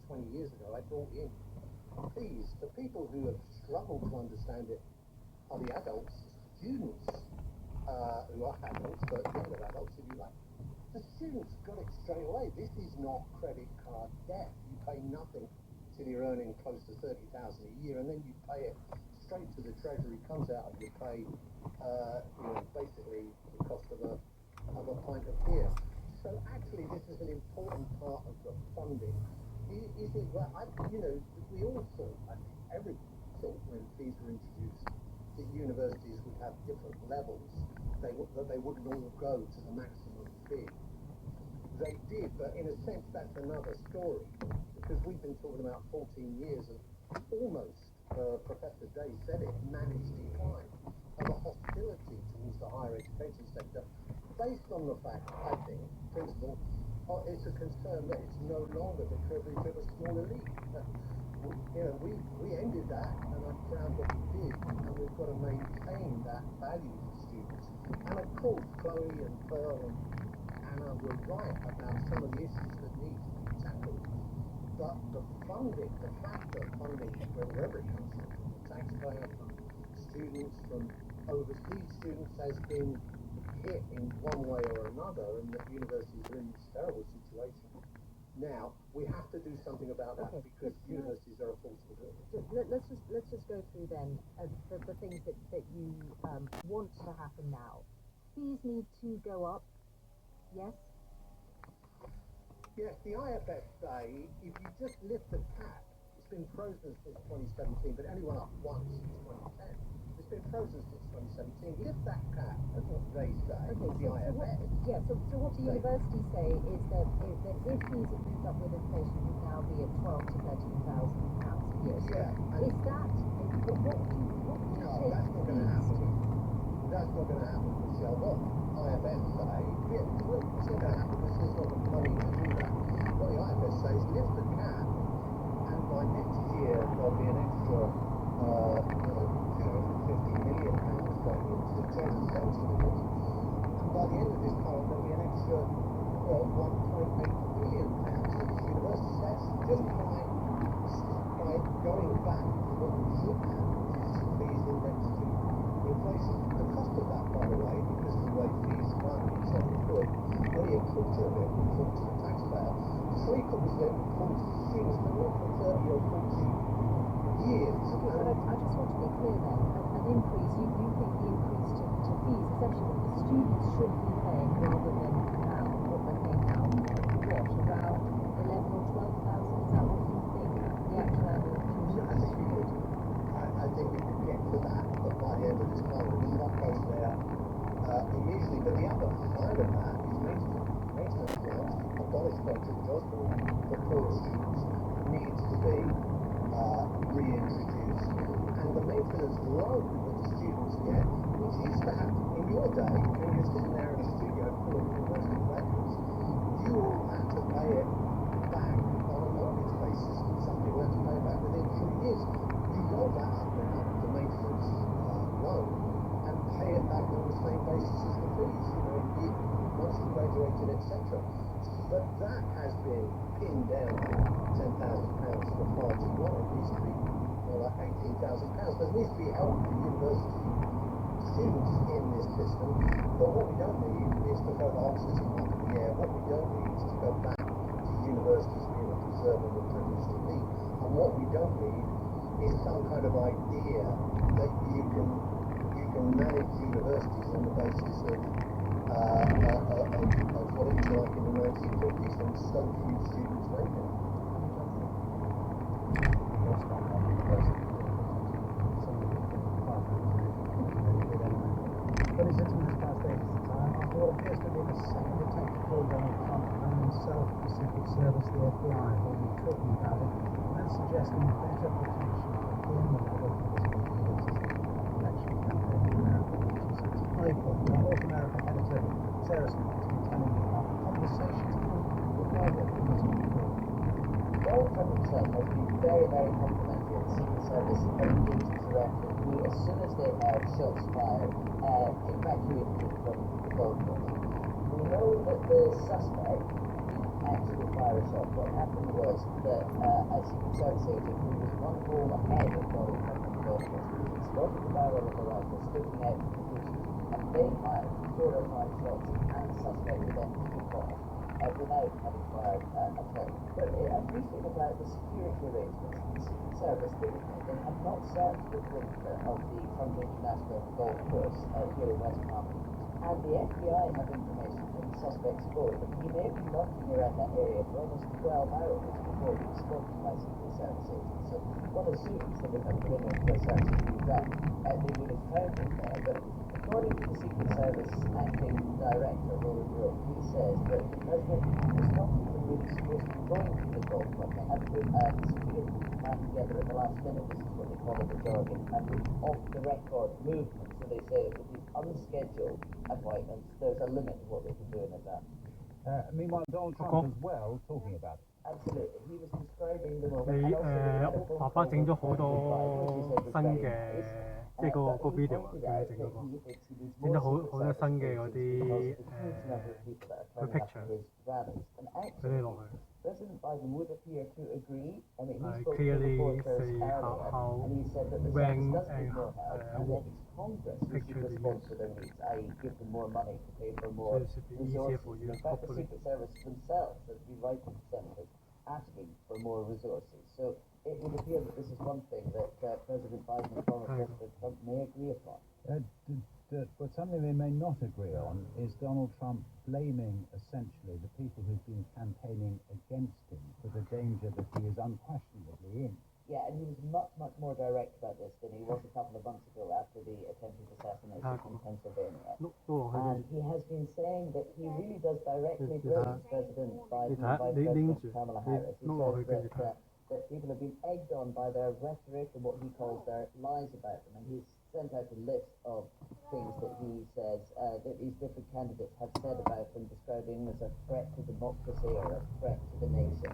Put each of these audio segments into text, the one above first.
20 years ago, I brought in fees. The people who have struggled to understand it are the adults, students, who are adults, but younger adults, if you like. The students got it straight away. This is not credit card debt. You pay nothing till you're earning close to 30,000 a year, and then you pay it straight to the treasury. Comes out of your pay, basically the cost of a pint of beer. So actually, this is an important part of the funding. Is it? Well, we all thought, I think everyone thought when fees were introduced, that universities would have different levels. That they wouldn't all go to the maximum fee. They did, but in a sense, that's another story, because we've been talking about 14 years of almost, Professor Day said it, managed decline of a hostility towards the higher education sector, based on the fact, I think, principle, it's a concern that it's no longer the privilege of a small elite. We ended that, and I'm proud that we did, and we've got to maintain that value for students. And of course, Chloe and Pearl and Anna were right about some of the issues that need to be tackled. But the funding, the fact that funding, wherever it comes from the taxpayer, from students, from overseas students, has been hit in one way or another, and that universities are in this terrible situation. Now we have to do something about that, because universities are a force for good. Let's just go through then the things that you want to happen now. Fees need to go up. Yes. Yes, the IFS say if you just lift the cap, it's been frozen since 2017, but it only went up once since 2010. It's been frozen since 2017. Lift that cap, that's what they say. The IFS. So what the universities say is that if fees have moved up with inflation, would now be at £12,000 to £13,000 a year. So is that what do you No, take? that's not going to happen. That's not going to happen, Michelle. What IFS say, it's not going to happen because there's not the money to do that. What the IFS says, lift the cap, and by next year there'll be an extra, £250 million going into 270 million. And by the end of this current, there'll be an extra, £1.8 billion to the university. That's just by going back to what we should have, which is fees indexed to inflation. The cost of that, by the way, because of the way fees run in self-employed, only a quarter of it will fall to the taxpayer. 3/4 of it will fall to the students, but not for 30 or 40 years. Okay, but I just want to be clear then. An increase, you think the increase to fees, essentially what the students should be paying rather than now, what they're paying now, around 11 or 12,000? Is that what you think the actual I think we could get to that, but by the end of this month, it's not goes there immediately. But the other side of that is maintenance. Maintenance grants, abolished by George Osborne, for poor students, needs to be reintroduced. And the maintenance loan that the students get, which used to happen in your day, when you're sitting there in a studio full of university graduates, you all had to pay it back on a mortgage basis, and some people had to pay it back within 2 years. You roll that up now, the maintenance loan, and pay it back on the same basis as the fees, once you graduated, etc. But that has been pinned down to £10,000 for far too long. It needs to be more like £18,000. There needs to be help for university students in this system, but what we don't need is to throw the oxygen up in the air. What we don't need is to go back to universities being a preserve of the privileged elite. And what we don't need is some kind of idea that you can manage universities on the basis of what it was like in the 1950s when so few students went there. What appears to be the second attempt to pull Donald Trump and himself to Secret Service, the FBI, will be talking about it and suggesting better protection in the level of election campaign in America, which is playful. North American editor Sarah Scott has been telling me about conversations with private committee before. Donald Trump himself has been very, very complimentary of the Secret Service engaged directly. He, as soon as they heard shots fired, evacuated from the gold coast. We know that the suspect actually fire a shot. What happened was that a Secret Service agent who was one hole ahead of Donald Trump on the golf course spotted the barrel of the rifle sticking out from the bushes and then fired 4 or 5 shots at the suspect who then took off without having fired at all. But briefly about the security arrangements, the Secret Service, they have not searched the perimeter of the Trump International Golf Course here in West Palm. And the FBI have information from the suspect's phone that he may have been lurking around that area for almost 12 hours before he was spotted by Secret Service agents. So one assumes that if a criminal for a search had been done, they would have found him there. But according to the Secret Service acting director, Roland Rowe, he says that the president was not even really supposed to be going to the golf club. They had put a security plan together at the last minute, this is what they call it the jargon, and off-the-record movement. So they say that with these unscheduled appointments, there's a limit to what they can do in advance. Meanwhile, Donald Trump as well, talking about it. Absolutely. He was describing the 你 moment. 爸爸整咗好多新嘅，即係個 video 啊，佢整嗰個，整咗好多新嘅嗰啲佢 picture，俾你落去。President Biden would appear to agree. I mean, he I spoke to clearly reporters say earlier, how and he said that the when Senate does and need more help, and that it's Congress who picture should they respond use. to their needs, i.e. give them more money to pay for So more it should be easier for you, resources. In fact, the hopefully. Secret Service themselves have been writing to senators asking for more resources. So it would appear that this is one thing that President Biden and former President Trump may agree upon. But something they may not agree on is Donald Trump blaming essentially the people who've been campaigning against him for the danger that he is unquestionably in. Yeah, and he was much, much more direct about this than he was a couple of months ago after the attempted assassination in Pennsylvania. And he has been saying that he really does directly blame President Biden and Vice President Kamala Harris. He says that people have been egged on by their rhetoric and what he calls their lies about them. And he's sent out a list of things that he says that these different candidates have said about him, describing him as a threat to democracy or a threat to the nation,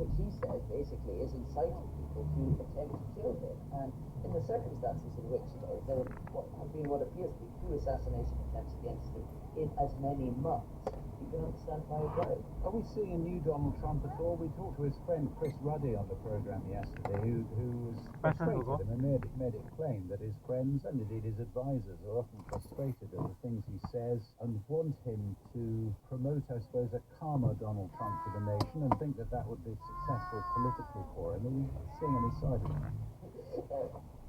which he says basically is inciting people to attempt to kill him. And in the circumstances in which there have been what appears to be 2 assassination attempts against him in as many months, you can understand why he's worried. Are we seeing a new Donald Trump at all? We talked to his friend Chris Ruddy on the programme yesterday, who was frustrated and made it plain that his friends and indeed his advisors are often frustrated at the things he says and want him to promote, I suppose, a calmer Donald Trump to the nation and think that that would be successful politically for him. Are you seeing any side of that?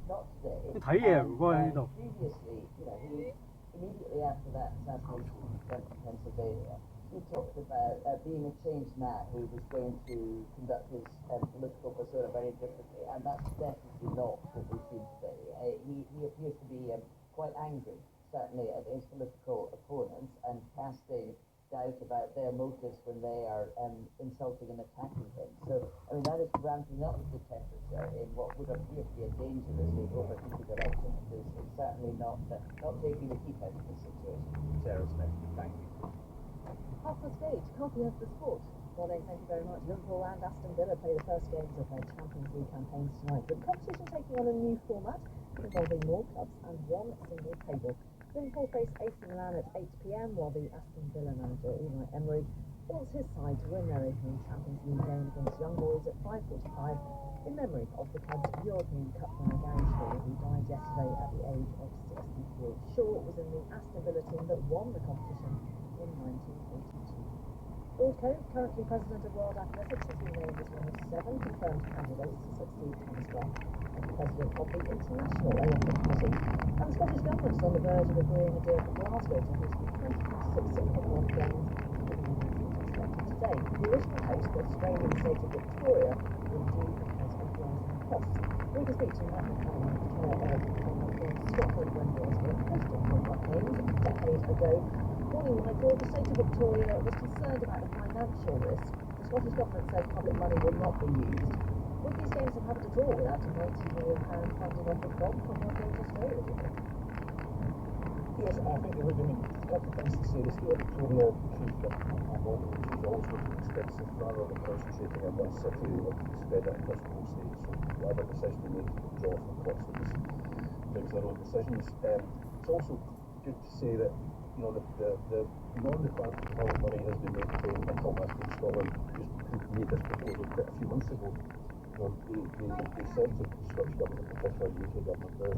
Not today. Previously, he immediately after that assassination in Pennsylvania, he talked about being a changed man who was going to conduct his political persona very differently, and that's definitely not what we've seen today. He appears to be quite angry, certainly, at his political opponents and casting doubt about their motives when they are insulting and attacking him. So, I mean, that is ramping up the temperature in what would appear to be a dangerously overheated election. It's certainly not taking the heat out of the situation. Sarah Smith, thank you. 8:30, copy of the sport. Morning, thank you very much. Liverpool and Aston Villa play the first games of their Champions League campaigns tonight, with the competition taking on a new format involving more clubs and one single table. Liverpool face AC Milan at 8 p.m, while the Aston Villa manager Unai Emery wants his side to win their opening Champions League game against Young Boys at 5:45 in memory of the club's European Cup winner Gary Shaw, who died yesterday at the age of 63. Shaw was in the Aston Villa team that won the competition in 1982. Lord Cove, currently president of World Athletics, has been named as one of 7 confirmed candidates to succeed Thomas Bach as the president of the International Olympic Committee. And the Scottish Government is on the verge of agreeing a deal for Glasgow to host the 2026 Commonwealth Games, with the meeting expected today. The original host, the Australian state of Victoria, will do as of rising costs. We can speak to Matt McCallum, chair of Commonwealth Games Scotland, when Glasgow hosted Commonwealth Games a decade ago. Morning, Michael. The state of Victoria was concerned about the financial risk. The Scottish Government says public money will not be used. Would these games have happened at all without a £90 million funding offer from Commonwealth Games Australia, do you think? Yes, I think it would have been a couple of things to say. The state of Victoria should always look expensive rather than concentrating on one city or spread it across the whole state. So whatever decision they make to withdraw from the cost of this brings their own decisions. It's also good to say that the non-requirement for travel money has been made to Commerce in Scotland just made this proposal quite a few months ago. They said to the Scottish Government, particularly the UK Government, there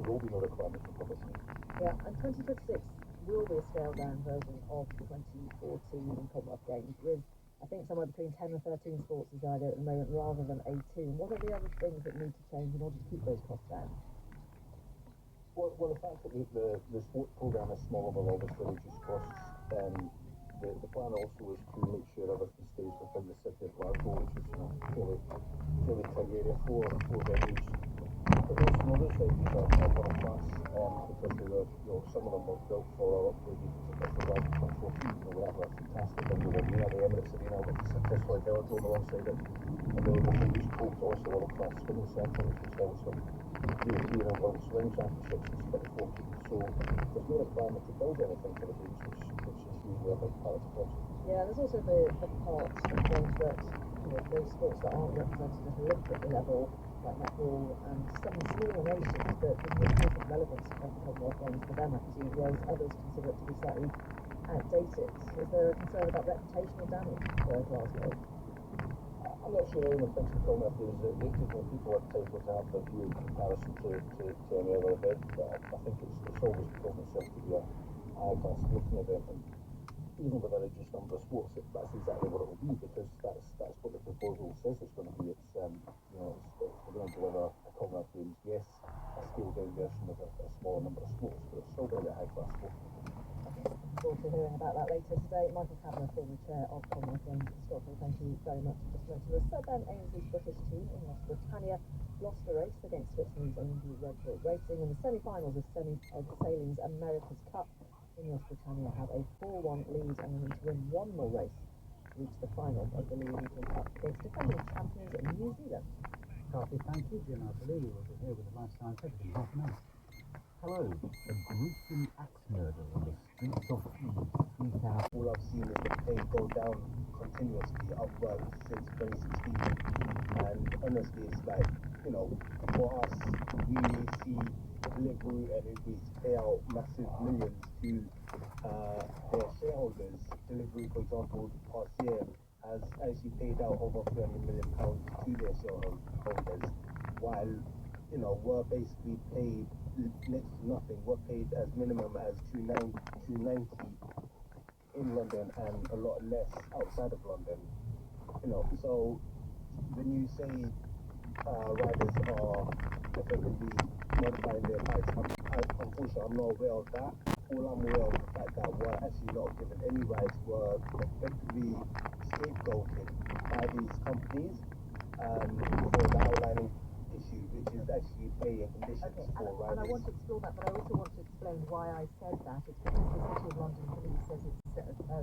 will be no requirement for publicity. Yeah, and 2026 will be a scaled down version of 2014 Commonwealth Games with, I think, somewhere between 10 and 13 sports is the idea at the moment rather than 18. What are the other things that need to change in order to keep those costs down? Well, the fact that the sports programme is smaller will obviously reduce costs. The plan also is to make sure everything stays within the city of Glasgow, which is fairly tight area for venues. But there's some other venues are world class because some of them were built for upgraded for Glasgow 2014. We have a fantastic indoor arena, the Emirates Arena, which is successfully velodrome alongside it. And the English Court also world class swimming centre, which was held some European and World Swimming Championships in 2014. So there's no requirement to build anything for the games, which is usually a big part of the cost. Yeah, there's also the part of games that, those sports that aren't represented at Olympic level, like netball, and some smaller nations, that the important relevance of the Commonwealth Games for them, I presume, whereas others consider it to be slightly outdated. Is there a concern about reputational damage for Glasgow? I'm not sure anyone thinks the Commonwealth Games is outdated when people are entitled to have their view in comparison to any other event. But I think it's always proven itself to be a high-class sporting event, and even with a reduced number of sports, that's exactly what it will be, because that's what the proposal says it's going to be. It's we're going to deliver a Commonwealth Games, yes, a scaled-down version of a smaller number of sports, but it's still going to be a high-class sport. Looking forward to hearing about that later today. Michael Kavanagh, former chair of Commonwealth Games in Scotland, thank you very much. Just mentioned the Sir Ben Ainsley's British team in Ross Britannia lost the race against Switzerland's Angel Red Bull Racing in the semi-finals of Sailing's America's Cup. In Ross Britannia have a 4-1 lead and will need to win one more race to reach the final of the Louis Vuitton Cup against defending champions in New Zealand. Carthy, thank you. Jim Alpoli will be here with the Lifestyle Tips in half an hour. Hello. A gruesome axe murder on the streets of Thebes 3,000. All I've seen is the pay go down continuously upwards since 2016. And honestly, it's like, for us, we see Deliveroo and Uber Eats pay out massive millions to their shareholders. Deliveroo, for example, the past year has actually paid out over £300 million to their shareholders, while, we're basically paid next to nothing. We're paid as minimum as $290 in London and a lot less outside of London. So when you say riders are effectively modifying their bikes, unfortunately I'm not aware of that. All I'm aware of the fact that we're actually not given any rights. We're effectively scapegoated by these companies for the outlining issue, which is actually pay and conditions for riders. And I want to explore that, but I also want to explain why I said that. It's because the City of London Police says it's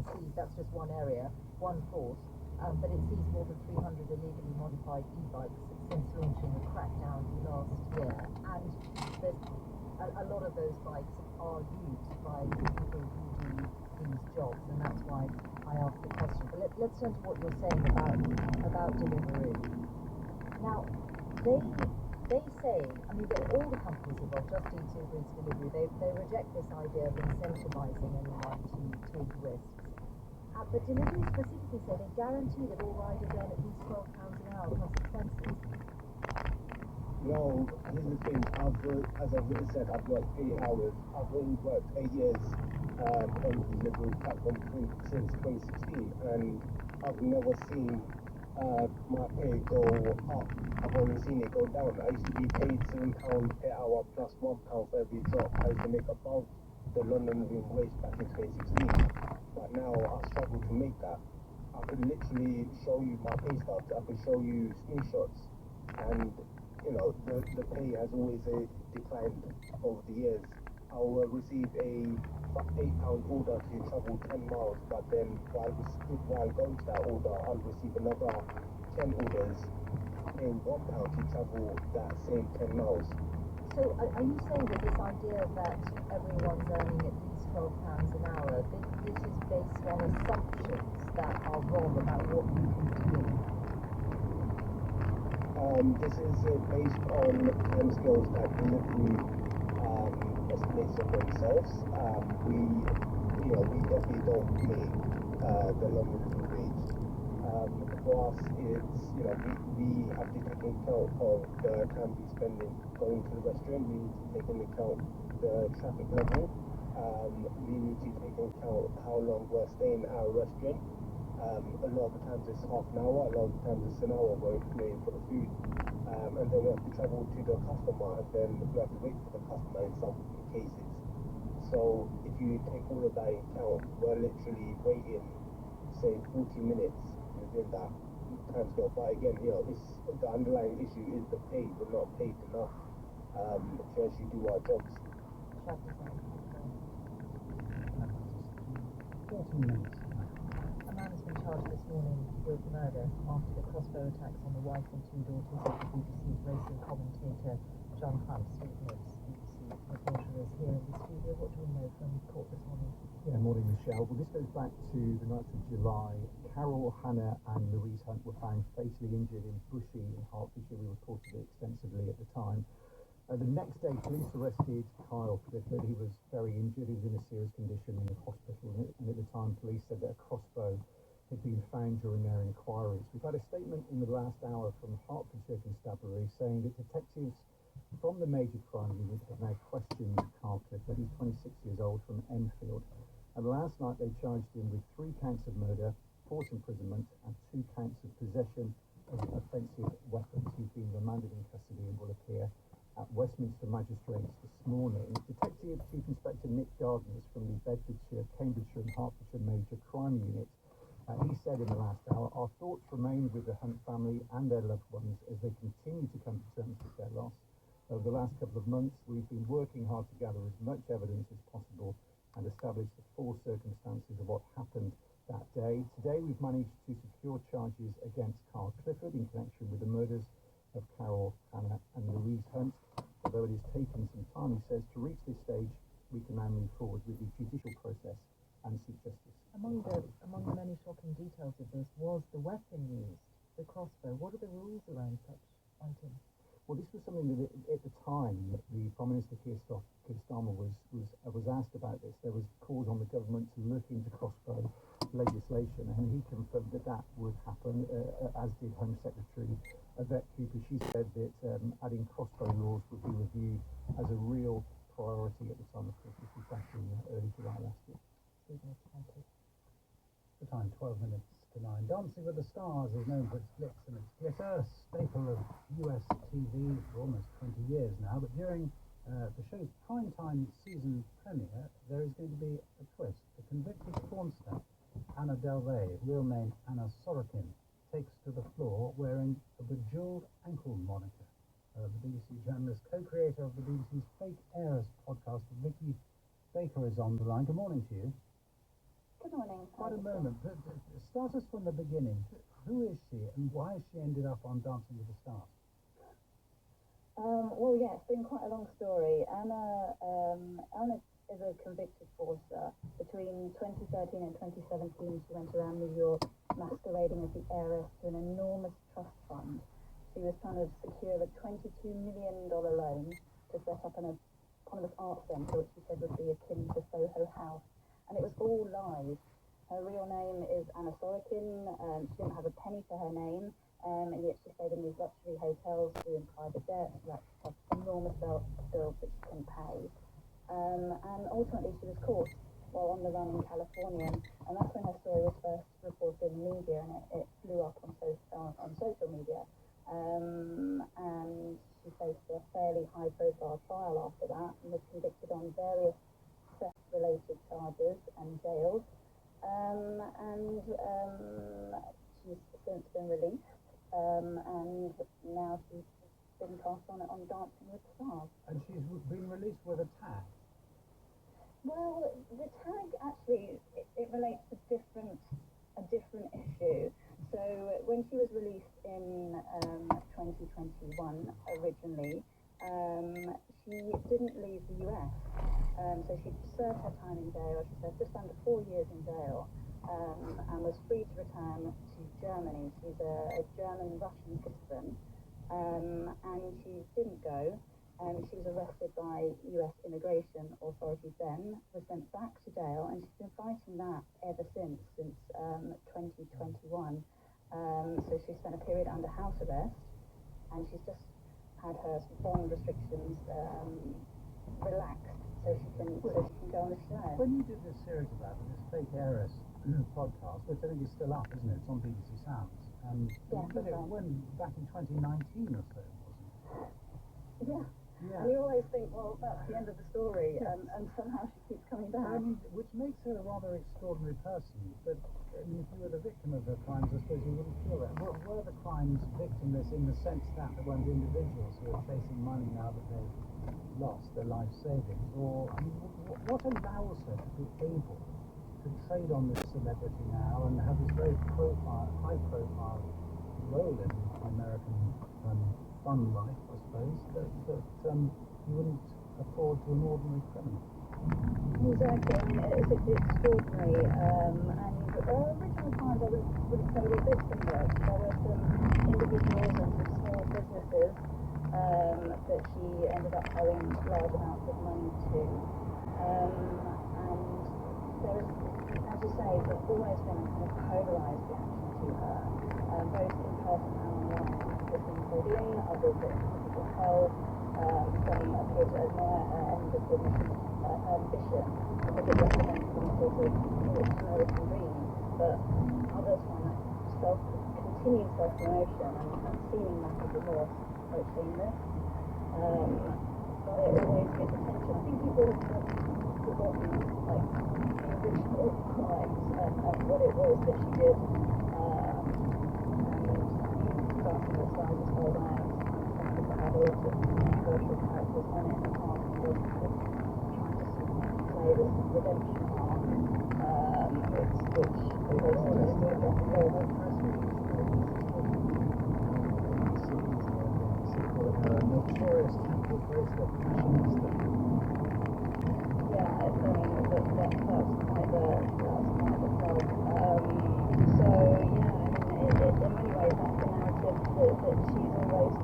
seized, that's just one area, one force, but it seized more than 300 illegally modified e-bikes since launching a crackdown last year. And there's a lot of those bikes are used by people who do these jobs, and that's why I asked the question. But let's turn to what you're saying about Deliveroo. Now, they say, all the companies involved, Just Eat, Uber Eats, Deliveroo, they reject this idea of incentivising anyone to take risks. But Deliveroo specifically say they guarantee that all riders earn at least £12 an hour plus expenses. Well, here's the thing. As I've already said, I've worked 8 hours. I've only worked 8 years on the Deliveroo platform since 2016, and I've never seen my pay go up. I've only seen it go down. I used to be paid £7 per hour plus £1 for every drop. I used to make above the London minimum wage back in 2016. But now I struggle to make that. I could literally show you my pay stubs. I could show you screenshots, and the pay has always declined over the years. I will receive a £8 order to travel 10 miles, but then while going to that order, I'll receive another 10 orders paying £1 to travel that same 10 miles. So are you saying that this idea that everyone's earning at least £12 an hour, this is based on assumptions that are wrong about what you can do? This is based on timescales that Deliveroo estimates of themselves. We definitely don't make the London Bridge. For us, it's, we have to take into account of the time we spending going to the restaurant. We need to take into account the traffic level. We need to take into account how long we're staying at our restaurant. A lot of the times it's half an hour, a lot of the times it's an hour waiting for the food. And then we have to travel to the customer, and then we have to wait for the customer in some cases. So if you take all of that into account, we're literally waiting, say, 40 minutes within that time scale. But again, it's, the underlying issue is the pay. We're not paid enough to actually do our jobs. 40 minutes. A man has been charged this morning with murder after the crossbow attacks on the wife and two daughters of the BBC's racing commentator John Hunt. Steve Knibbs, BBC reporter, is here in the studio. What do we know from court this morning? Yeah, morning, Michelle. Well, this goes back to the 9th of July. Carol, Hannah and Louise Hunt were found fatally injured in Bushey in Hertfordshire. We reported it extensively at the time. The next day, police arrested Kyle Clifford. He was very injured. He was in a serious condition in the hospital. And at the time, police said that a crossbow had been found during their inquiries. We've had a statement in the last hour from Hertfordshire Constabulary saying that detectives from the Major Crime Unit have now questioned Kyle Clifford. He's 26 years old, from Enfield. And last night, they charged him with 3 counts of murder, forced imprisonment, and 2 counts of possession of offensive weapons. He's been remanded in custody and will appear at Westminster Magistrates this morning. Detective Chief Inspector Nick Gardner from the Bedfordshire, Cambridgeshire and Hertfordshire Major Crime Unit. He said in the last hour, "Our thoughts remain with the Hunt family and their loved ones as they continue to come to terms with their loss. Over the last couple of months, we've been working hard to gather as much evidence as possible and establish the full circumstances of what happened that day. Today, we've managed to secure charges against Kyle Clifford in connection with the murders of Carol, Hannah and Louise Hunt. Although it has taken some time, he says, to reach this stage, we can now move forward with the judicial process and seek justice." Among the many shocking details of this was the weapon used, the crossbow. What are the rules around such items? Well, this was something that at the time the Prime Minister Keir Starmer was asked about this. There was calls on the government to look into crossbow legislation, and he confirmed that would happen, as did Home Secretary Yvette Cooper. She said that adding crossbow laws would be reviewed as a real priority at the time. Of course, this was back in early July last year. The time, 12 minutes to 9. Dancing with the Stars is known for its glitz and its glitter, staple of US TV for almost 20 years now. But during the show's primetime season premiere, there is going to be a twist. The convicted porn star, Anna Del Rey, real name Anna Sorokin, takes to the floor wearing a bejeweled ankle moniker. The BBC journalist, co-creator of the BBC's Fake Heiress podcast, Vicky Baker, is on the line. Good morning to you. Good morning. Quite a moment. Start us from the beginning. Who is she and why has she ended up on Dancing with the Stars? Well, yeah, it's been quite a long story. Anna is a convicted fraudster. Between 2013 and 2017, she went around New York masquerading as the heiress to an enormous trust fund. She was trying to secure a $22 million loan to set up an autonomous art centre, which she said would be akin to Soho House. And it was all lies. Her real name is Anna Sorokin. She didn't have a penny to her name, and yet she stayed in these luxury hotels doing private jets, like enormous bills that she couldn't pay. And ultimately she was caught while on the run in California, and that's when her story was first reported in the media, and it blew up on social media. And she faced a fairly high-profile trial after that, and was convicted on various related charges and jailed, and she's since been released, and now she's been cast on Dancing with the Stars. And she's been released with a tag. Well, the tag actually it relates to a different issue. So when she was released in 2021 originally, she didn't leave the US. So she served her time in jail. She served just under 4 years in jail, and was free to return to Germany. She's a German-Russian citizen, and she didn't go. and she was arrested by US immigration authorities then, was sent back to jail, and she's been fighting that ever since 2021. So she spent a period under house arrest, and she's just had her bond restrictions relaxed, so she can go on the show. When you did this series about it, this Fake Heiress podcast, which I think is still up, isn't it? It's on BBC Sounds. Yeah, but it right. went back in 2019 or so, wasn't it? Yeah. Yeah. And you always think, well, that's the end of the story, and somehow she keeps coming back. I mean, which makes her a rather extraordinary person. But I mean, if you were the victim of her crimes, I suppose you wouldn't feel that. Were the crimes victimless in the sense that they weren't individuals who are chasing money now that they've lost their life savings? Or I mean, what allows her to be able to trade on this celebrity now and have this very high-profile role in American fun life, I suppose, that you wouldn't afford to an ordinary criminal? Exactly. I mean, it's extraordinary. And original times, I wouldn't say were victimless. There were some individuals and some small businesses that she ended up owing large amounts of money to. And there is, as you say, there's always been a kind of polarised reaction to her, both in person and online. Different bullying, others that people held, some appear to admire her endless ambition because it represents some sort of rich American dream, but others find that continued self-promotion and seeming lack of remorse quite shameless. But it always gets attention. I think people have forgotten like the original crimes and what it was that she did. Starting with Stars as Old Eyes, it had a lot of controversial characters on it in the past, and was kind of trying to sort of play this redemption arc, which always seems to get very well Notorious temple bracelet fashionista. Yeah, I mean, that's quite the plug. So yeah, I mean, in many ways that's the narrative that she's always,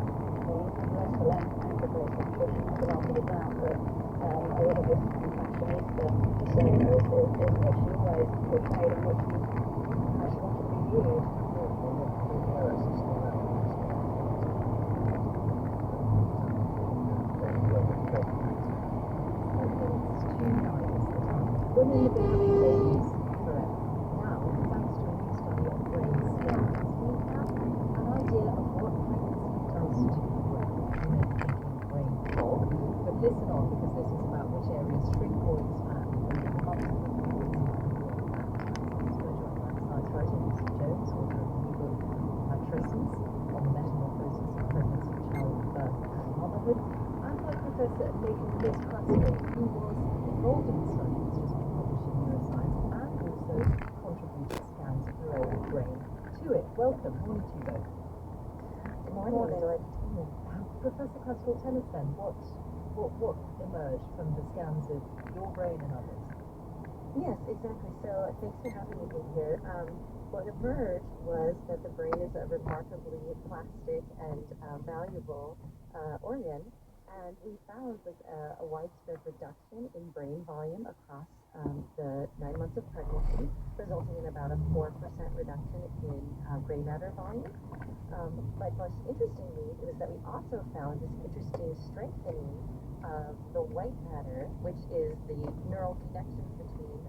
well, less for less anger bracelet, I'm sure she's not after that, but a lot of this fashionista persona is what she always portrayed and how she wanted to be viewed. Women have been having babies forever. Now, thanks to a new study on brain scans, we have an idea of what pregnancy does to the brain. You may be thinking brain fog, but listen on, because this is about which areas shrink or expand when the months of pregnancy are that. So we're joined by science writer Lucy Jones, author of the new book Matrices on the Metamorphosis of Pregnancy, Childbirth and Motherhood, and by Professor Megan Liz-Krasker, who was involved in the study that's just been published in Neuroscience and also contributed scans of your old brain to it. Welcome, morning to you both. Good morning. Professor Krasker, tell us then what emerged from the scans of your brain and others? Yes, exactly. So thanks for having me here. What emerged was that the brain is a remarkably plastic and valuable organ, and we found with a widespread reduction in brain volume across the 9 months of pregnancy, resulting in about a 4% reduction in gray matter volume. But most interestingly, it was that we also found this interesting strengthening of the white matter, which is the neural connections between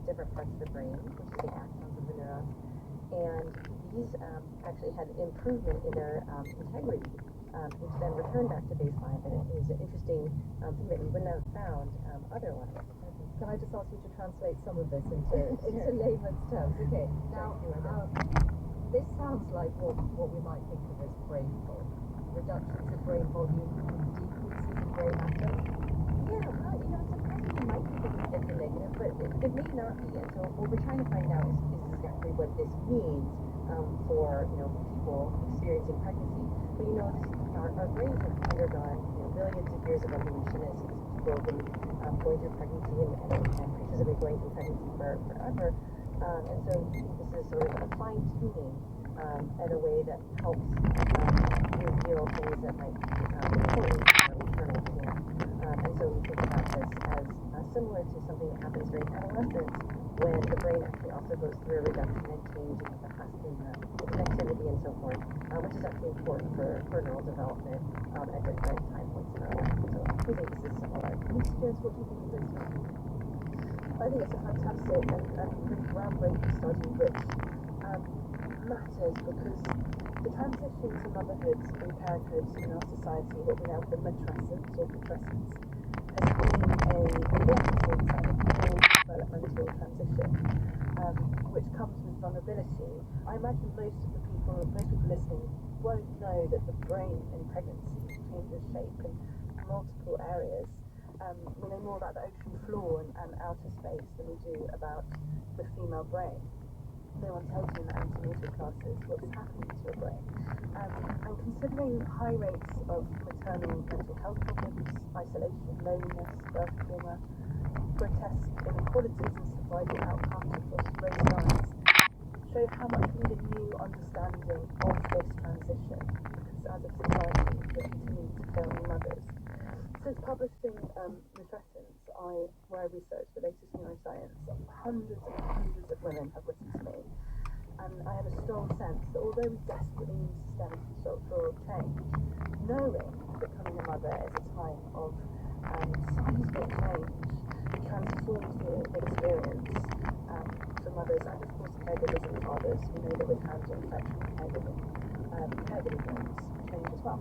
different parts of the brain, which is the axons of the neurons, and these actually had improvement in their integrity, which then returned back to baseline. And it was an interesting thing that we wouldn't have found otherwise. Can I just ask you to translate some of this into layman's terms? Okay. Now, this sounds like what we might think of as brain fog. Reductions in brain volume, decreases in gray matter. Yeah, it's a question you might be thinking it's a negative, but it may not be. And so what we're trying to find out is exactly what this means for people experiencing pregnancy. But our brains have undergone billions of years of evolution as people have been going through pregnancy, and creatures have been going through pregnancy forever. And so this is sort of a fine-tuning in a way that helps reveal things that might be important in our maternal similar to something that happens during adolescence when the brain actually also goes through a reduction and change in capacity and connectivity and so forth, which is actually important for neural development at different time points in our life. So we think this is similar. Mr. Jones, what do you think of this? I think it's a fantastic and pretty groundbreaking study which matters because the transition to motherhood and parenthood in our society, what we now call matrescence or putrescence, has been a reactive and a full developmental transition, which comes with vulnerability. I imagine most people listening won't know that the brain in pregnancy changes shape in multiple areas. We know more about the ocean floor and outer space than we do about the female brain. No one tells you in the antenatal classes what's happening to your brain. And considering high rates of maternal mental health problems, isolation, loneliness, birth trauma, grotesque inequalities in survival outcomes across race lines, show how much we need a new understanding of this transition, because as a society we're continuing to fail new mothers. Since publishing Matrescence, where I researched the latest neuroscience, hundreds and hundreds of women have written to me, and I have a strong sense that although we desperately need systemic and structural change, knowing becoming a mother is a time of seismic change, transformative experience for mothers and of course caregivers and fathers who know that with hands-on affection caregiving brings change as well.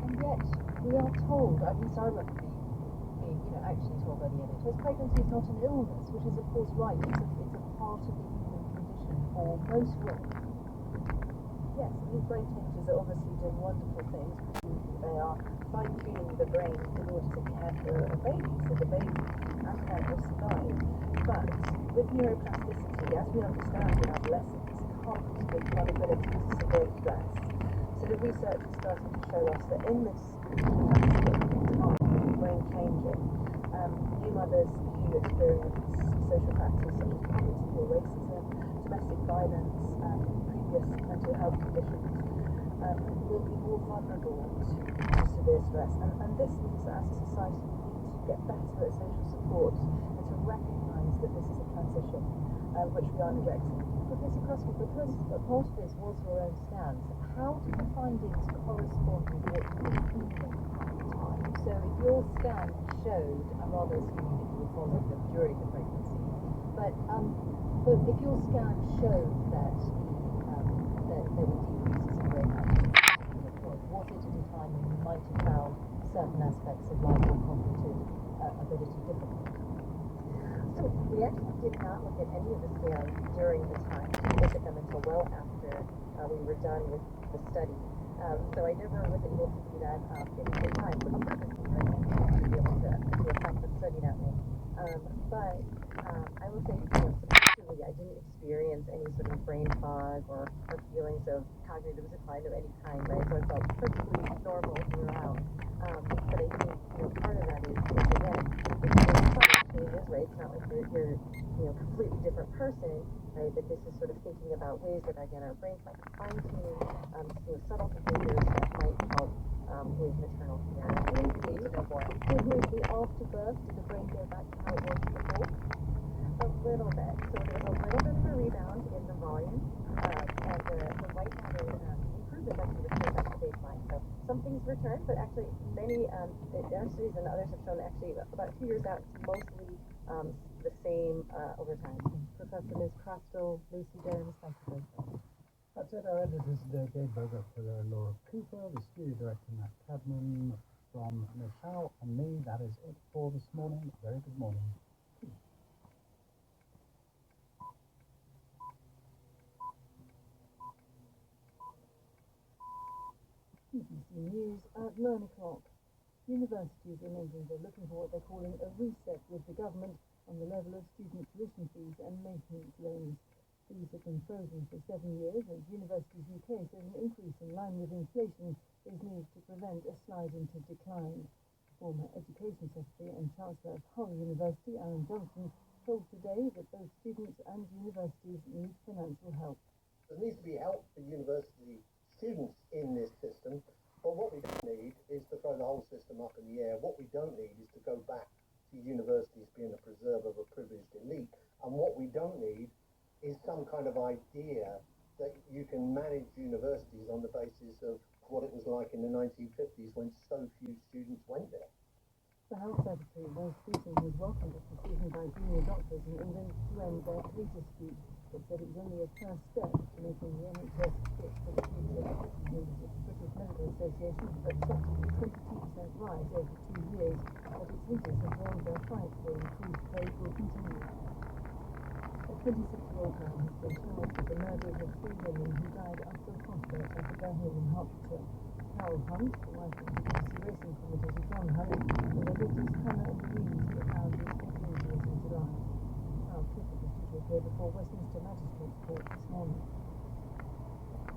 And yet, we are told, at least I remember being actually told by the NHS, pregnancy is not an illness, which is of course right. It's a part of the human condition for most women. Yes, these brain changes are obviously doing wonderful things. They are fine-tuning the brain in order to care for a baby, so the baby and parent will survive. But with neuroplasticity, as we understand in adolescence, comes with vulnerability to severe stress. So the research is starting to show us that in this fantastic time of brain changing, new mothers who experience social factors such as poverty or racism, domestic violence, previous mental health conditions, will be more vulnerable to severe stress. And this means that as a society we need to get better at social support and to recognise that this is a transition which we are neglecting. Professor Crosby, because part of this was your own scans, how do the findings correspond with what you were feeling at the time? So if your scan showed, I'm rather assuming that you were following them during the pregnancy, but if your scan showed that there were decreases in brain activity, was it at a time when you might have found certain aspects of life or cognitive ability different? So we actually did not look at any of the scales during the time. We looked at them until well after we were done with the study. So I never was able to do that in time for pregnancy, right? To be able to affect the study that way. But I will say, subjectively, I didn't experience any sort of brain fog or feelings of cognitive decline of any kind, right? So I felt perfectly normal throughout. But I think, part of that is again, it's subtle changes, right? It's not like you're completely different person, right? But this is sort of thinking about ways that again our brains might be fine-tuning, subtle behaviors that might help with maternal care. Did briefly after birth, did the brain go back to how it was before? A little bit. So there was a little bit of a rebound in the volume, and the white matter improvement actually returned back to baseline. So some things returned, but actually many our studies and others have shown actually about 2 years out, it's mostly the same over time. Professor Liz Crastle, Lucy Jones, thank you both. That's it. Our editors today, Gabe Berger, Laura Cooper, the studio director, Matt Cadman, from Michelle and me. That is it for this morning. Very good morning. BBC News at 9 o'clock. Universities in England are looking for what they're calling a reset with the government on the level of student tuition fees and maintenance loans. Fees have been frozen for 7 years, and Universities UK says an increase in line with inflation is needed to prevent a slide into decline. Former Education Secretary and Chancellor of Hull University, Alan Johnson, told Today that both students and universities need financial help. There needs to be help for university students in this system, but what we don't need is to throw the whole system up in the air. What we don't need is to go back to universities being a preserve of a privileged elite. And what we don't need is some kind of idea that you can manage universities on the basis of what it was like in the 1950s when so few students went there. The Health Secretary, Wes Streeting, has welcomed this decision by junior doctors in England to end their pay dispute, but said it was only a first step to making the NHS fit for the future. The British Medical Association accepted a 22% rise over 2 years, but its leaders have warned their fight for improved pay will continue. A 26-year-old man has been charged with the murders of 3 women who died after a concert at the Bear Hill in Hertfordshire. Carol Hunt, the wife of BBC racing commentator John Hunt, and their daughters Hannah and Louise were found with head injuries in July. Carol Clifford was due to appear before Westminster Magistrates Court this morning.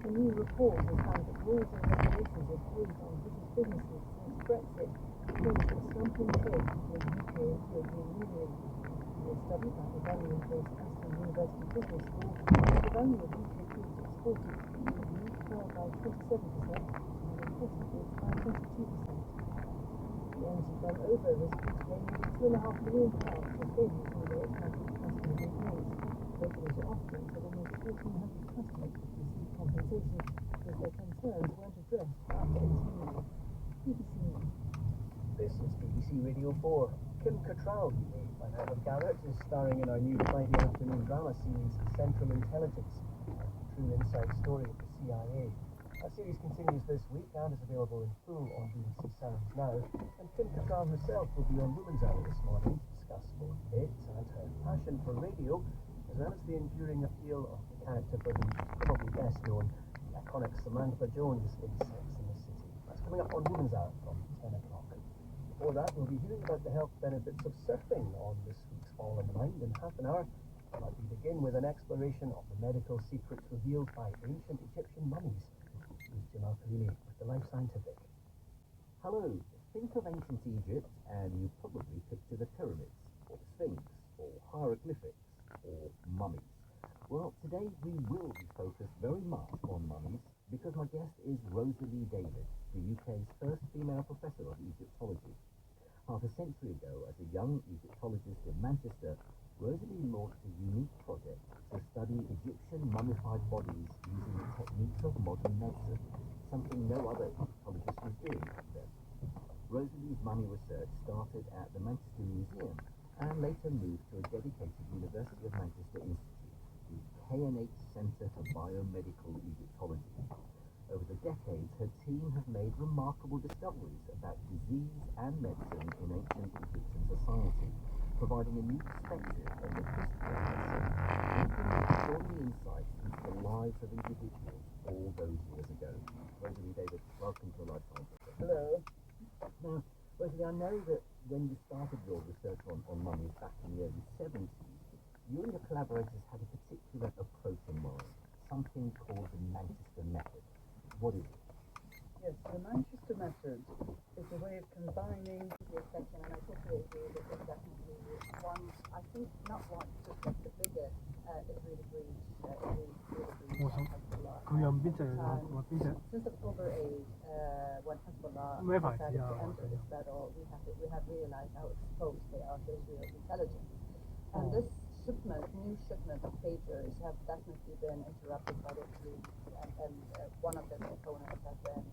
A new report has found that rules and regulations imposed on British businesses since Brexit caused a slump in trade between the UK and the European Union. A study by the Birmingham-based Aston University Business School found the value of UK goods exported to the EU fell by 27%. By 22%. The energy firm OVO was due to pay nearly £2.5 million for failures in their Atlantic customer complaints. Regulator Ofcom said almost 1,400 customers would receive compensation because their concerns weren't addressed after 18 years. BBC News. This is BBC Radio 4. Kim Cattrall, you may find out of Garrett, is starring in our new Friday afternoon drama series Central Intelligence, a true inside story of the CIA. Our series continues this week and is available in full on BBC Sounds now. And Kim Cattrall herself will be on Women's Hour this morning to discuss both it and her passion for radio, as well as the enduring appeal of the character for whom she's probably best known, the iconic Samantha Jones in Sex and the City. That's coming up on Women's Hour from 10 o'clock. Before that, we'll be hearing about the health benefits of surfing on this week's All in the Mind in half an hour. But we begin with an exploration of the medical secrets revealed by ancient Egyptian mummies. Here's Jamal Khalili with the Life Scientific. Hello. Think of ancient Egypt and you probably picture the pyramids, or the Sphinx, or hieroglyphics, or mummies. Well, today we will be focused very much on mummies because my guest is Rosalie David, the UK's first female professor of Egyptology. Half a century ago, as a young Egyptologist in Manchester, Rosalie launched a unique project to study Egyptian mummified bodies using the techniques of modern medicine, something no other Egyptologist was doing back then. Rosalie's mummy research started at the Manchester Museum and later moved to a dedicated University of Manchester institute, the K&H Centre for Biomedical Egyptology. Over the decades, her team have made remarkable discoveries about disease and medicine in ancient Egyptian society, providing a new perspective on the history of medicine, and giving extraordinary insights into the lives of individuals all those years ago. Rosalie David, welcome to Life Scientific. Hello. Now, Rosalie, I know that when you started your research on mummies back in the early 70s, you and your collaborators had a particular approach in mind, something called the Manchester Method. What is it? Yes, the Manchester Method is a way of combining the section, and I totally agree that it's definitely one, I think not one, just like the bigger Israeli breach, Since October 8, when Hezbollah decided to enter this battle, we have realized how exposed they are to Israel's intelligence. And this new shipment of pagers have definitely been interrupted by the breach, and one of the components has been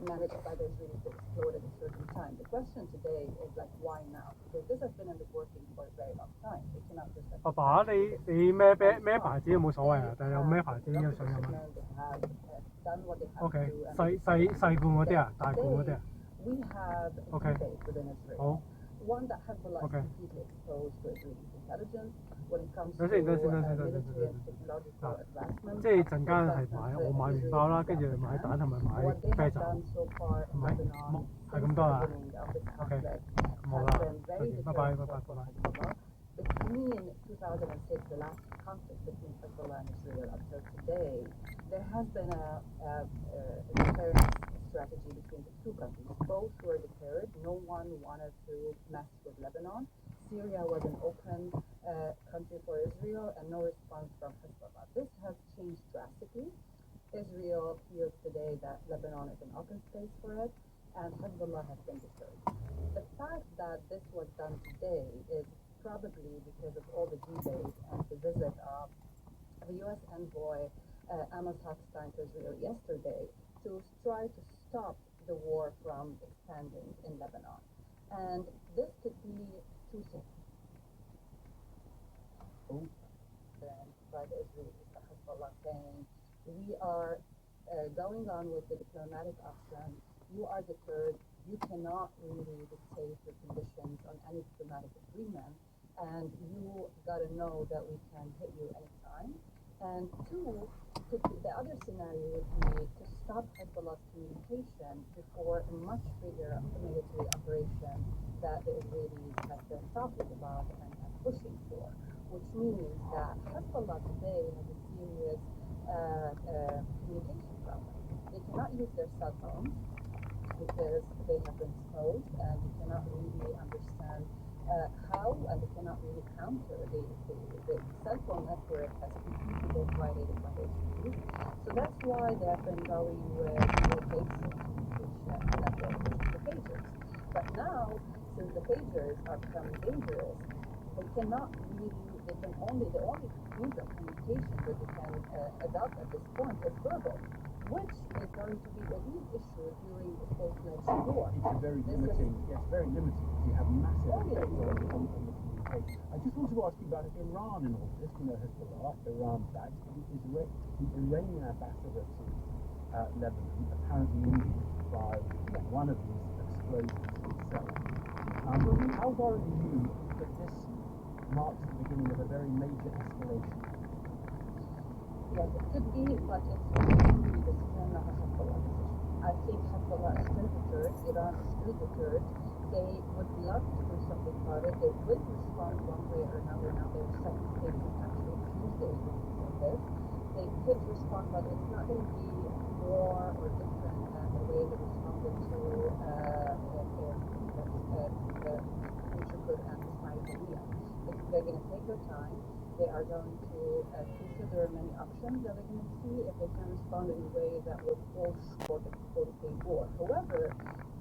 managed by the Israelis to explode at a certain time. The question today is like, why now? Because this has been in the working for a very long time. They cannot just like, 爸爸，你咩牌子都冇所謂啊，但係有咩牌子有水飲啊 ？OK， 細罐嗰啲啊，大罐嗰啲啊 We have a debate within Israel. 好。 One that Hezbollah is completely exposed to Israeli intelligence when it comes to military and technological advancement. 即係陣間係我買麵包啦，跟住買蛋同埋買啤酒，係咪？係咁多啊 ？OK， 好啦，拜拜。 Between 2006, the last conflict between Hezbollah and Israel until today, there has been a deterrence strategy between the two countries. Both were deterred. No one wanted to mess with Lebanon. Syria was an open country for Israel, and no response from Hezbollah. This has changed drastically. Israel feels today that Lebanon is an open space for it, and Hezbollah has been deterred. The fact that this was done today is probably because of all the delays and the visit of the U.S. envoy Amos Hochstein to Israel yesterday to try to stop the war from expanding in Lebanon. And this could be two things. By the Israelis, the Hezbollah saying, we are going on with the diplomatic option, you are deterred, you cannot really dictate the conditions on any diplomatic agreement, and you got to know that we can hit you anytime. And two, the other scenario would be to stop Hezbollah's communication before a much bigger military operation that the Israelis have been talking about and pushing for, which means that Hezbollah today has a serious communication problem. They cannot use their cell phones because they have been exposed, and they cannot really understand how, and they cannot really counter. The cell phone network has completely been violated by the Israelis. So that's why they have been going with more basic communication network, which is the pagers. But now, since the pagers are becoming dangerous, they cannot really, the only means of communication that they can adopt at this point is verbal, which is going to be a real issue during the full-fledged war. It's very limiting. It's very limiting. You have massive effects on the communication. I just want to ask you about Iran and all this. You know, Hezbollah, Iran backed. The Iranian ambassador to Lebanon apparently injured by one of these explosions itself. How worried are you that this marks the beginning of a very major escalation? Yes, it could be, but it's really the decision of Hezbollah decision. I think Hezbollah is still deterred, Iran is still deterred. They would love to do something about it. They will respond one way or another. Now their second statement actually Tuesday on this. They could respond, but it's not going to be more or different than the way they responded to Shukur and Ismail Haniyeh. They're going to take their time. They are going to consider many options that they're going to see if they can respond in a way that will force for the war. However,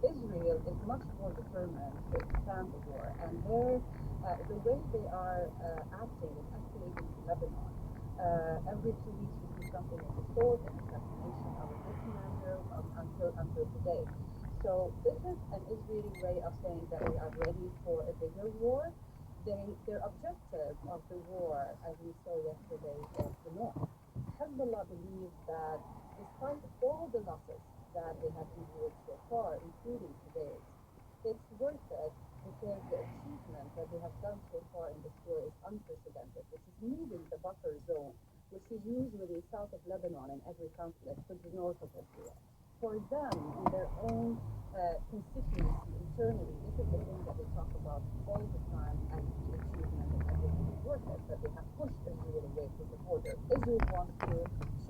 Israel is much more determined to expand the war, and the way they are acting is escalating in Lebanon. Every 2 weeks we see something in the stores, an assassination of a good commander until today. So this is an Israeli way of saying that we are ready for a bigger war. Their objective of the war, as we saw yesterday, is the north. Hezbollah believes that despite all the losses that they have endured so far, including today's, it's worth it because the achievement that they have done so far in this war is unprecedented, which is moving the buffer zone, which is usually south of Lebanon in every conflict, to the north of Israel. For them, in their own constituency internally, this is the thing that they talk about all the time as the achievement and everything is worth it, that they have pushed Israel away from the border. Israel wants to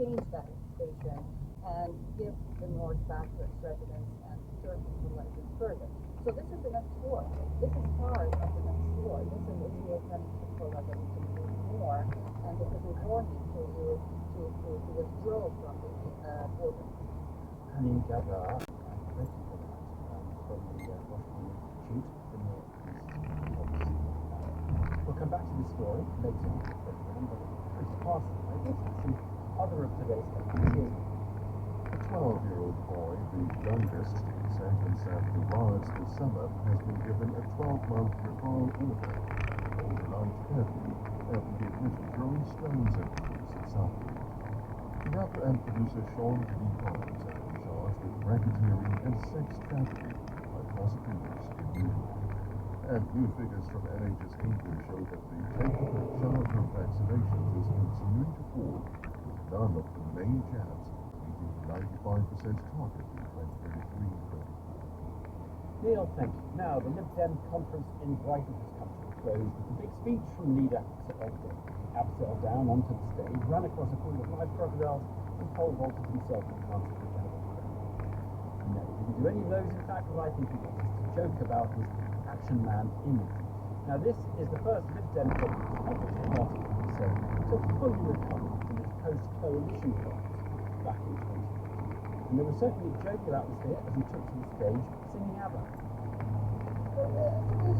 change that equation and give the north back to its residents and serve Hezbollah even further. So this is the next war. This is part of the next war. This is Israel telling Hezbollah that we can do more, and this is a warning for you to withdraw from the border. Hanin Gaba, thank you for that, from the Washington Institute for Near East Policy. We'll come back to this story later in the program, but Chris Parson, I guess some other of today's headlines. A 12-year-old boy, the youngest in San Juans this summer, has been given a 12-month referral order overnight curfew after he admitted throwing stones at police in Southwood. Rapper and producer Sean Diddy Collins has been charged with racketeering and sex trafficking by prosecutors in New York. And new figures from NHS England show that the take of childhood vaccinations is continuing to fall, with none of the main jabs meeting the 95% target in 2023-24. Neil, thank you. Now, the Lib Dem conference in Brighton has come to a close with a big speech from leader Absel down onto the stage, ran across a pool of live crocodiles, and pole vaulted himself in front of the Democrat. No, he didn't do any of those. In fact, what I think he was just a joke about his action man image. Now, this is the first Lib Dem conference of which the party can be said to fully recover from its post-coalition problems back in 2020. and there was certainly a jovial atmosphere as he took to the stage singing ABBA. His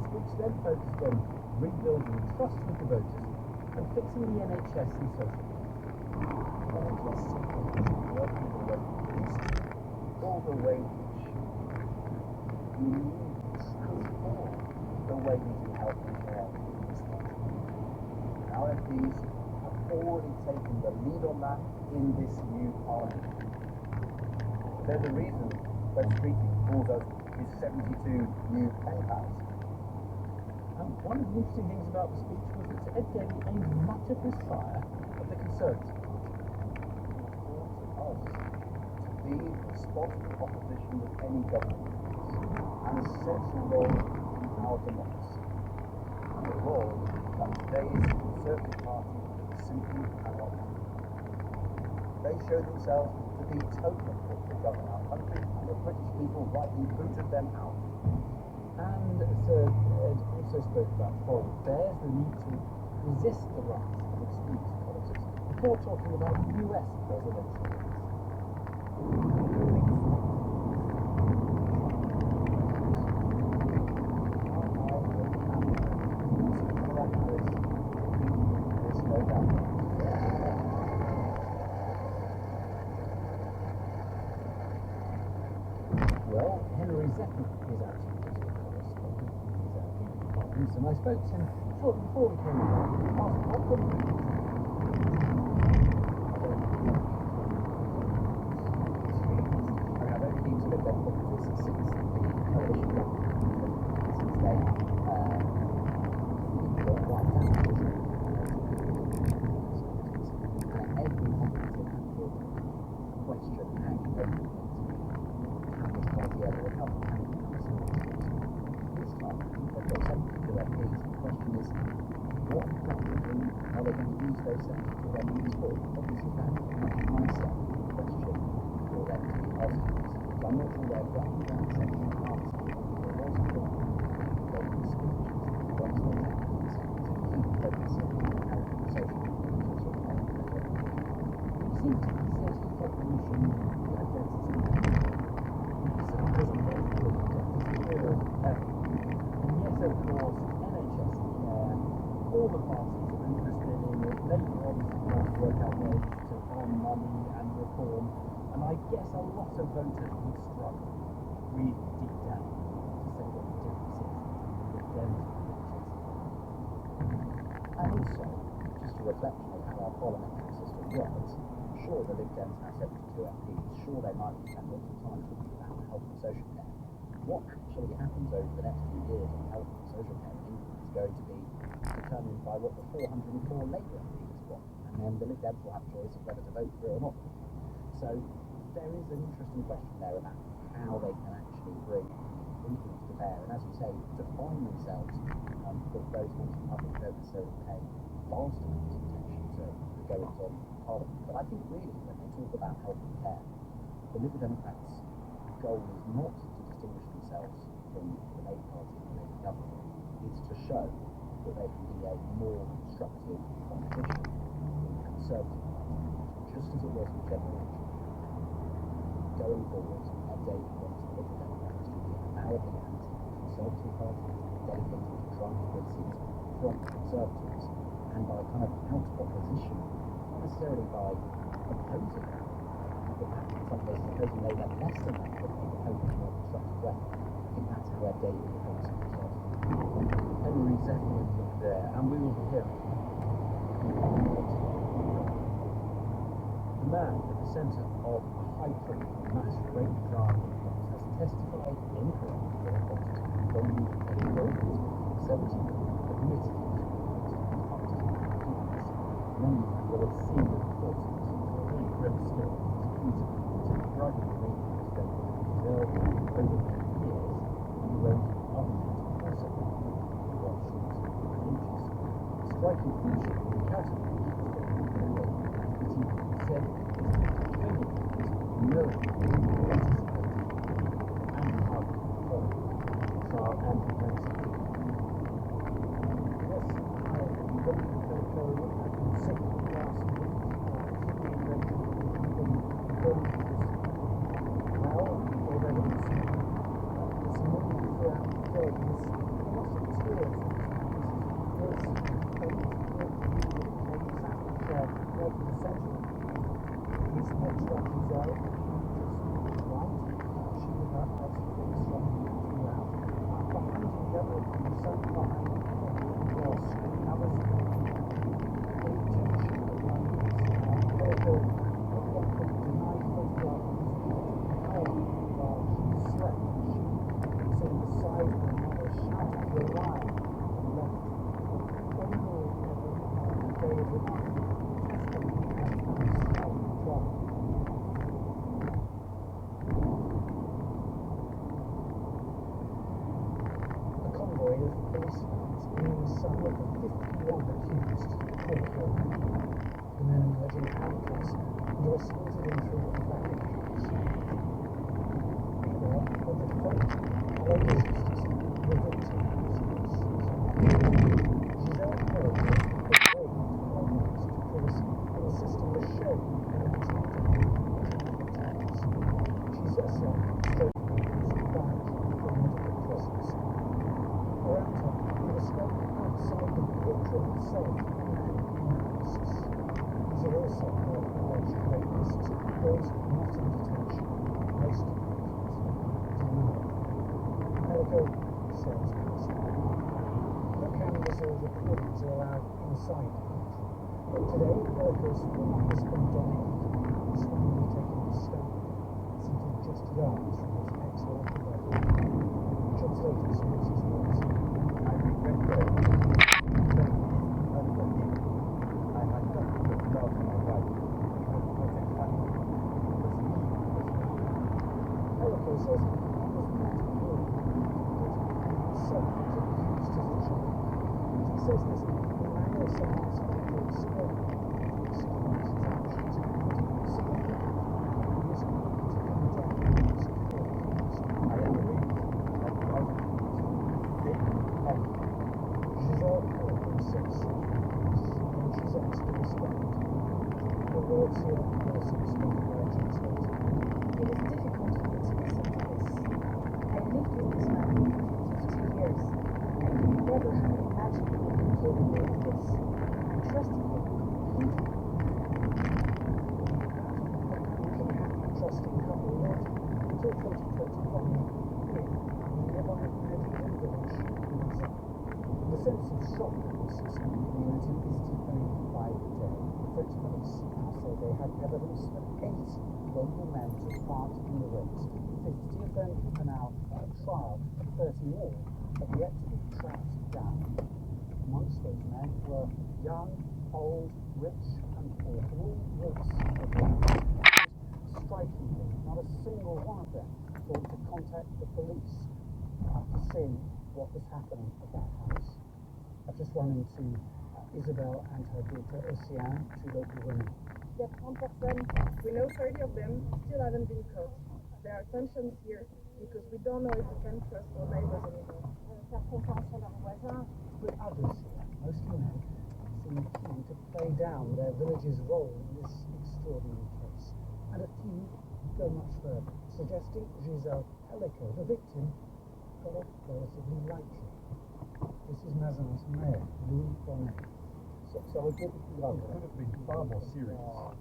speech then focused on rebuilding trust with the voters and fixing the NHS and social care. All the way which we need to transform the way we do health and care in this country. Our MPs have already taken the lead on that in this new parliament. There's a reason Wes Streeting calls us his 72 new pen pals. And one of the interesting things about the speech was that Sir Ed Davey aimed much of his fire at the Conservative Party. Us to be responsible opposition with any government and a central role in our democracy. A role that today's Conservative Party simply cannot have. They show themselves to be totally fit to govern our country, and the British people rightly booted them out. And Sir Ed also spoke about foreign affairs, the need to resist the rise of extremist politics, before talking about US presidential race. Well, Henry Zephyr is actually just a correspondent. He's our Prime Minister, and I spoke to him shortly before we came on. Asked what the Sure, the Lib Dems have 72 MPs. Sure, they might spend lots of time talking about health and social care. What actually happens over the next few years on health and social care in England is going to be determined by what the 404 Labour MPs want, and then the Lib Dems will have a choice of whether to vote for it or not. So there is an interesting question there about how they can actually bring influence to bear, and as you say, define themselves for those ones in public don't necessarily pay vast amounts of attention to the goings on in Parliament. But I think really when they talk about health and care, the Liberal Democrats' goal is not to distinguish themselves from the Labour Party and the Labour government. It's to show that they can be a more constructive competition in the Conservative Party, just as it was with general election. Going forward, Ed Davey wants the Liberal Democrats to be avowedly anti-Conservative Party, dedicated to trying to win seats from Conservatives, and by kind of out opposition, not necessarily by opposing them, but perhaps in some cases opposing Labour less than that, but maybe opposing in a more constructive way. I think that's how Ed Davey becomes Conservative. Henry Zephyr there, and we will be hearing the man at the centre of a high-profile mass rape trial has testified in court for a constitutional from the UK 17 admitted many will have seen the reports of this really grim story. His driving the main president of Brazil over 50 years underwent other also while she was inches. Striking feature in the counter-feature that he said no anticipated and hard trial and well, because there must have experienced this faint right in the centre. His extra Giselle, just right, she would have extra throughout. Behind him, the other sat behind was another big tension at the moment. Pelico, at one point, denied photograph of his home while she slept. She sitting beside her mother, shouting for a while and left. All in all, a day of remarkable testing and self-control. A convoy of policemen bringing some of the 51 accused to court. The men emerged in handcuffs and were escorted in through a barricade. Meanwhile, the defendant, our justice, the victim, Giselle Pelico, betrayed arguments to privacy, insisting the show had been attempted. She's herself stroking his back for medical presence. Around her, in the scope outside the courtroom itself, and analysis. These are also her alleged rapists, those not in detention. Most of the accused deny. Pelico says this. No cameras or recordings are allowed inside the courtroom. But today, Pelico's former husband Dominic is finally taking his stand, seated just yards from his ex-wife Rebecca. Translators use his words. I regret that I had not put love in my wife. But in fact, it was me who was wrong. Pelico says he was not alone, that he himself was accused as a child. He says this Emmanuel sounds like a square. Excuse his actions, and so he is quick to condemn those who are accused. I am relieved that the argument is taken off. Giselle Pelico says when she's asked to respond. The words here are also explained by a translator. It is difficult for me to listen to this. I lived with this man for 50 years. I could never have imagined him capable of this. I trusted him completely. Looking happy, trusting couple lived until 2021 in the nearby medieval village of Louisa. The sense of shock that persists in the community is deepening by the day. The French police now say they had evidence that 8 local men took part in the raids. 50 of them are now on trial, 30 more have yet to be tracked down. Amongst those men were young, old, rich, and poor, from all walks of life. Strikingly, not a single one of them thought to contact the police after seeing what was happening at that house. I've just run into Isabel and her daughter Oceane, 2 local women. There are 1%, we know 30 of them still haven't been caught. There are tensions here because we don't know if we can trust our neighbors anymore. But others here, mostly men, seem keen to play down their village's role in this extraordinary case. And a few go much further, suggesting Giselle Pelico, the victim, got off relatively lightly. This is Mazarin's mayor, Louis Bonnet. So it could have been far more serious.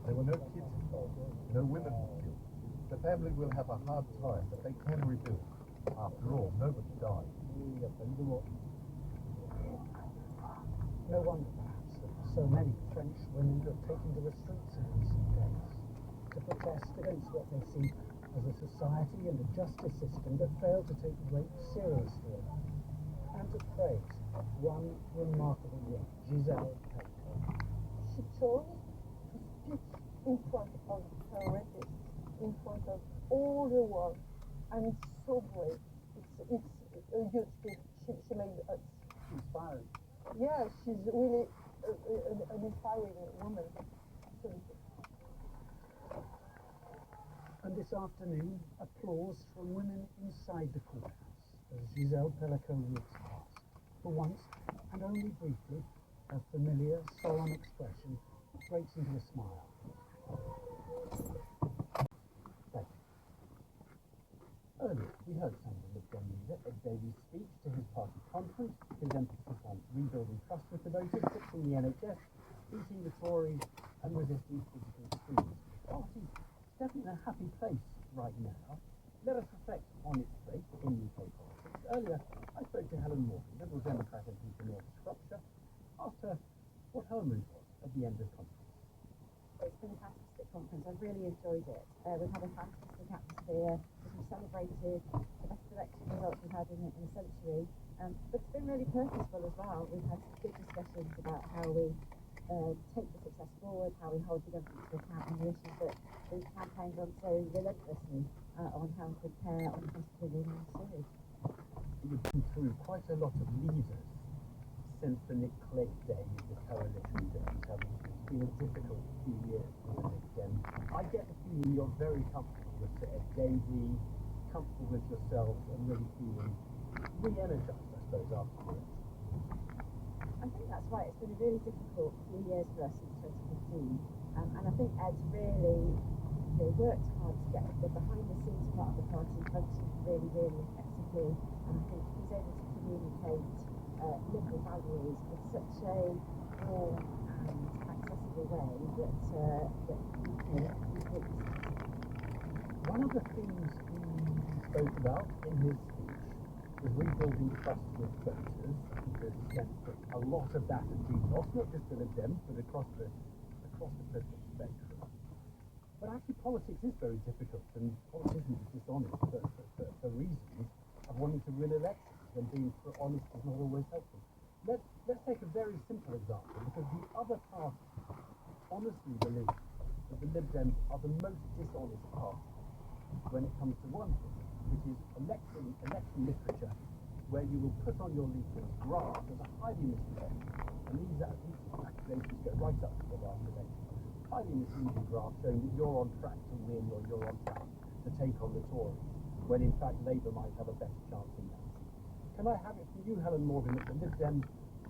There were no kids involved, no women were killed. The family will have a hard time, but they can rebuild. After all, nobody died. No wonder, perhaps, that so many French women have taken to the streets in recent days to protest against what they see as a society and a justice system that fail to take rape seriously, and to praise one remarkable woman, Giselle Pelico. She chose to speak in front of her rapist, in front of all the world, and it's so brave. It's a huge gift. She made us. Inspiring. Yeah, she's really an inspiring woman. Absolutely. And this afternoon, applause from women inside the courthouse as Giselle Pelico walks past. For once, and only briefly, her familiar, solemn expression breaks into a smile. Thank you. Earlier, we heard some of the Ligue 2 music. Ed Davey's speech to his party conference, his emphasis on rebuilding trust with the voters, fixing the NHS, beating the Tories, and resisting physical extremism. The party is definitely in a happy place right now. Let us reflect on its place in UK politics. Earlier, I spoke to Helen Morgan, Liberal Democrat MP for North Shropshire, asked her what her mood was at the end of the conference. It's been a fantastic conference. I've really enjoyed it. We've had a fantastic atmosphere. We've celebrated the best election results we've had in a century. But it's been really purposeful as well. We've had some good discussions about how we take the success forward, how we hold the government to account on the issues that we've campaigned on so relentlessly on health and care, on cost of living and sewage. We've been through quite a lot of leaders since the Nick Clegg days, the coalition days, haven't we? It's been a difficult few years for the Lib Dems. I get the feeling you're very comfortable with Ed Davey, comfortable with yourself, and really feeling re-energised, I suppose, after the election. I think that's right. It's been a really difficult few years for us since 2015, and I think Ed's really worked hard to get the behind-the-scenes part of the party functioning really, really effectively, and I think he's able to communicate Liberal values in such a warm and accessible way that One of the things he spoke about in his speech was rebuilding trust with voters. There's a sense that a lot of that has been lost, not just for the Dems, but across the political spectrum. But actually politics is very difficult, and politicians are dishonest for reasons of wanting to win elections, and being honest is not always helpful. Let's take a very simple example, because the other party honestly believes that the Lib Dems are the most dishonest party when it comes to one thing, which is election literature, where you will put on your leaflets graphs that are highly misleading, and these accusations go right up to the last election. Highly misleading graphs showing that you're on track to win or you're on track to take on the Tories, when in fact Labour might have a better chance in that. Can I have it from you, Helen Morgan, that the Lib Dems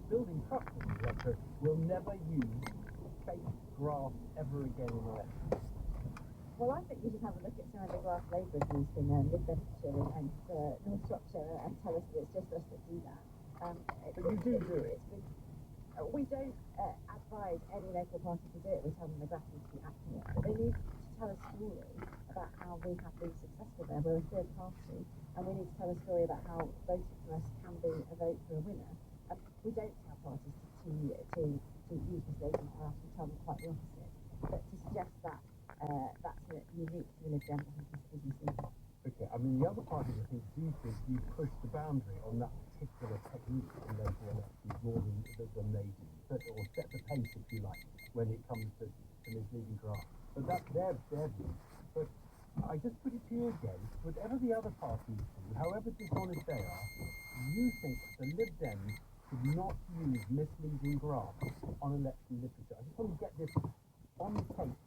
building trust with the electorate will never use fake graphs ever again in elections? Well, I think you should have a look at some of the graphs Labour has used in Mid Bedfordshire and North Shropshire and tell us that it's just us that do that. But you do it. We don't advise any local party to do it. We tell them the graphs need to be accurate. But they need to tell a story about how we have been successful there. We're a third party, and we need to tell a story about how voting for us can be a vote for a winner. We don't tell parties to use misleading graphs. We tell them quite the opposite. But to suggest that that's unique to the Lib Dems, I think is misleading. Okay, I mean, the other parties, I think, do think you push the boundary on that particular technique in local elections more than they do, or set the pace, if you like, when it comes to misleading graphs. But that's their view. But I just put it to you again, whatever the other parties do, however dishonest they are, you think the Lib Dems should not use misleading graphs on election literature. I just want to get this on tape